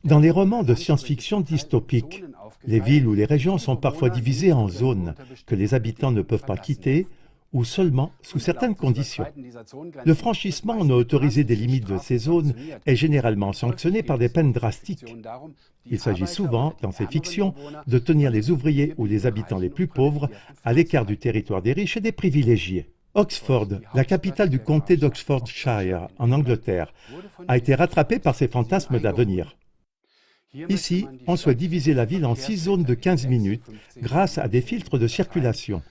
Dans les romans de science-fiction dystopiques, les villes ou les régions sont parfois divisées en zones que les habitants ne peuvent pas quitter ou seulement sous certaines conditions. Le franchissement non autorisé des limites de ces zones est généralement sanctionné par des peines drastiques. Il s'agit souvent, dans ces fictions, de tenir les ouvriers ou les habitants les plus pauvres à l'écart du territoire des riches et des privilégiés. Oxford, la capitale du comté d'Oxfordshire, en Angleterre, a été rattrapée par ces fantasmes d'avenir. Ici, on souhaite diviser la ville en 6 zones de 15 minutes grâce à des filtres de circulation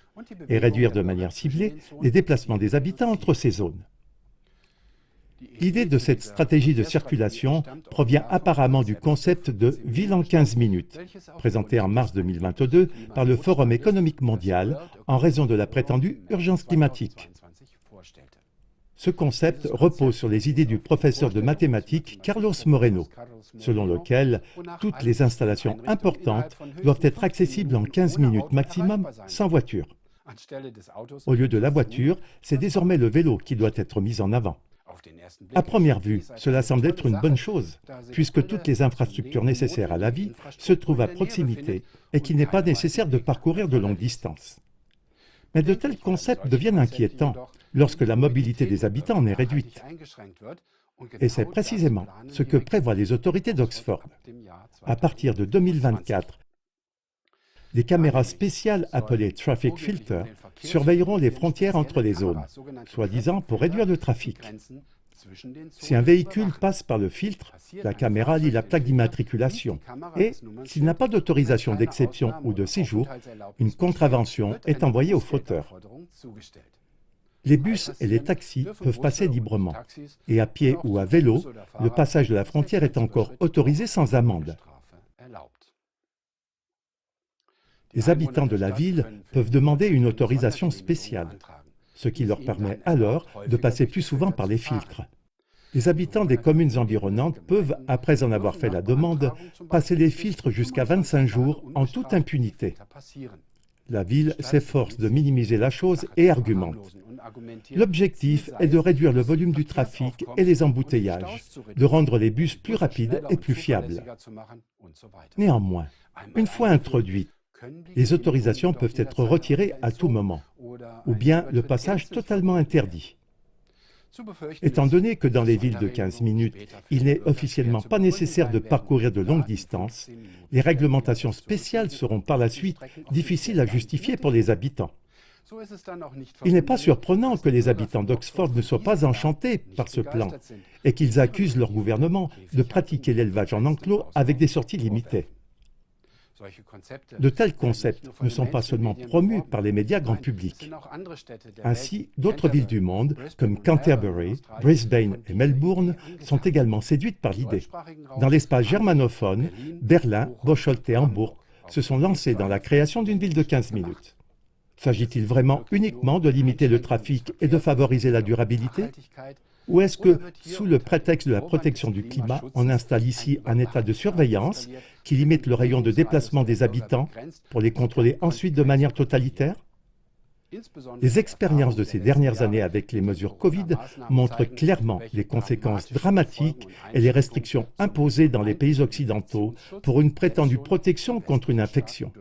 et réduire de manière ciblée les déplacements des habitants entre ces zones. L'idée de cette stratégie de circulation provient apparemment du concept de « ville en 15 minutes », présenté en mars 2022 par le Forum économique mondial en raison de la prétendue urgence climatique. Ce concept repose sur les idées du professeur de mathématiques Carlos Moreno, selon lequel toutes les installations importantes doivent être accessibles en 15 minutes maximum sans voiture. Au lieu de la voiture, c'est désormais le vélo qui doit être mis en avant. À première vue, cela semble être une bonne chose, puisque toutes les infrastructures nécessaires à la vie se trouvent à proximité et qu'il n'est pas nécessaire de parcourir de longues distances. Mais de tels concepts deviennent inquiétants lorsque la mobilité des habitants en est réduite. Et c'est précisément ce que prévoient les autorités d'Oxford. À partir de 2024, des caméras spéciales appelées Traffic Filter surveilleront les frontières entre les zones, soi-disant pour réduire le trafic. Si un véhicule passe par le filtre, la caméra lit la plaque d'immatriculation et, s'il n'a pas d'autorisation d'exception ou de séjour, une contravention est envoyée au fauteur. Les bus et les taxis peuvent passer librement, et à pied ou à vélo, le passage de la frontière est encore autorisé sans amende. Les habitants de la ville peuvent demander une autorisation spéciale, ce qui leur permet alors de passer plus souvent par les filtres. Les habitants des communes environnantes peuvent, après en avoir fait la demande, passer les filtres jusqu'à 25 jours en toute impunité. La ville s'efforce de minimiser la chose et argumente. L'objectif est de réduire le volume du trafic et les embouteillages, de rendre les bus plus rapides et plus fiables. Néanmoins, une fois introduites, les autorisations peuvent être retirées à tout moment, ou bien le passage totalement interdit. Étant donné que dans les villes de 15 minutes, il n'est officiellement pas nécessaire de parcourir de longues distances, les réglementations spéciales seront par la suite difficiles à justifier pour les habitants. Il n'est pas surprenant que les habitants d'Oxford ne soient pas enchantés par ce plan et qu'ils accusent leur gouvernement de pratiquer l'élevage en enclos avec des sorties limitées. De tels concepts ne sont pas seulement promus par les médias grand public. Ainsi, d'autres villes du monde, comme Canterbury, Brisbane et Melbourne, sont également séduites par l'idée. Dans l'espace germanophone, Berlin, Bocholt et Hambourg se sont lancés dans la création d'une ville de 15 minutes. S'agit-il vraiment uniquement de limiter le trafic et de favoriser la durabilité ? Ou est-ce que, sous le prétexte de la protection du climat, on installe ici un état de surveillance qui limite le rayon de déplacement des habitants pour les contrôler ensuite de manière totalitaire? Les expériences de ces dernières années avec les mesures Covid montrent clairement les conséquences dramatiques et les restrictions imposées dans les pays occidentaux pour une prétendue protection contre une infection.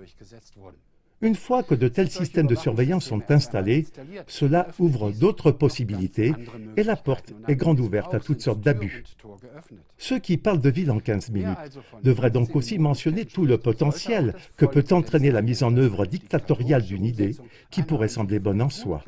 Une fois que de tels systèmes de surveillance sont installés, cela ouvre d'autres possibilités et la porte est grande ouverte à toutes sortes d'abus. Ceux qui parlent de ville en 15 minutes devraient donc aussi mentionner tout le potentiel que peut entraîner la mise en œuvre dictatoriale d'une idée qui pourrait sembler bonne en soi.